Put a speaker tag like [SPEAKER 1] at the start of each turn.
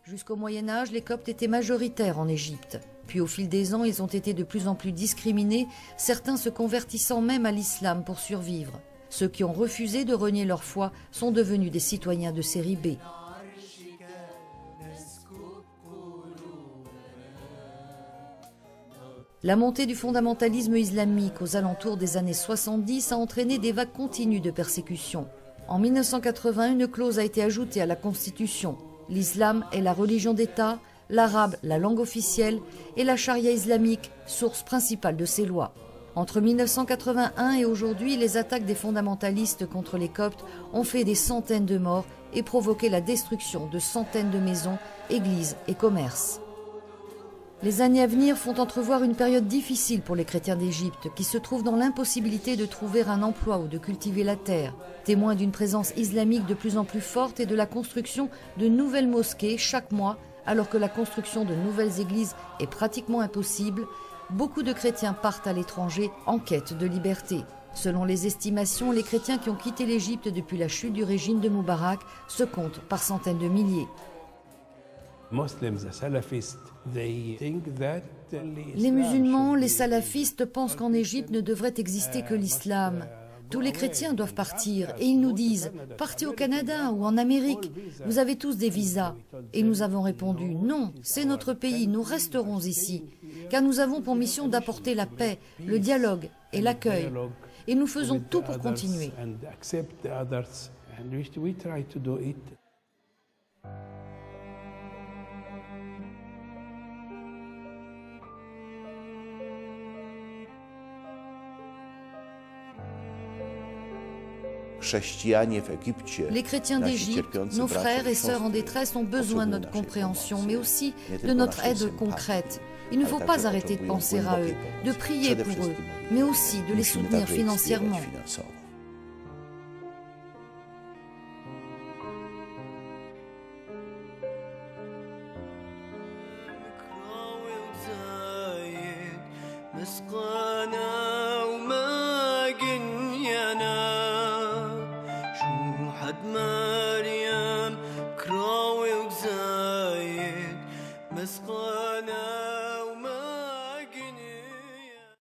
[SPEAKER 1] Jusqu'au Moyen Âge, les Coptes étaient majoritaires en Égypte. Puis au fil des ans, ils ont été de plus en plus discriminés, certains se convertissant même à l'islam pour survivre. Ceux qui ont refusé de renier leur foi sont devenus des citoyens de série B. La montée du fondamentalisme islamique aux alentours des années 70 a entraîné des vagues continues de persécutions. En 1980, une clause a été ajoutée à la Constitution. L'islam est la religion d'État, l'arabe la langue officielle et la charia islamique, source principale de ces lois. Entre 1981 et aujourd'hui, les attaques des fondamentalistes contre les Coptes ont fait des centaines de morts et provoqué la destruction de centaines de maisons, églises et commerces. Les années à venir font entrevoir une période difficile pour les chrétiens d'Égypte qui se trouvent dans l'impossibilité de trouver un emploi ou de cultiver la terre, témoins d'une présence islamique de plus en plus forte et de la construction de nouvelles mosquées chaque mois, alors que la construction de nouvelles églises est pratiquement impossible. Beaucoup de chrétiens partent à l'étranger en quête de liberté. Selon les estimations, les chrétiens qui ont quitté l'Égypte depuis la chute du régime de Moubarak se comptent par centaines de milliers. Les musulmans, les salafistes pensent qu'en Égypte ne devrait exister que l'islam. Tous les chrétiens doivent partir et ils nous disent « Partez au Canada ou en Amérique, vous avez tous des visas ». Et nous avons répondu « Non, c'est notre pays, nous resterons ici, car nous avons pour mission d'apporter la paix, le dialogue et l'accueil. Et nous faisons tout pour continuer ». Les chrétiens d'Égypte, nos frères et sœurs en détresse ont besoin de notre compréhension, mais aussi de notre aide concrète. Il ne faut pas arrêter de penser à eux, de prier pour eux, mais aussi de les soutenir financièrement.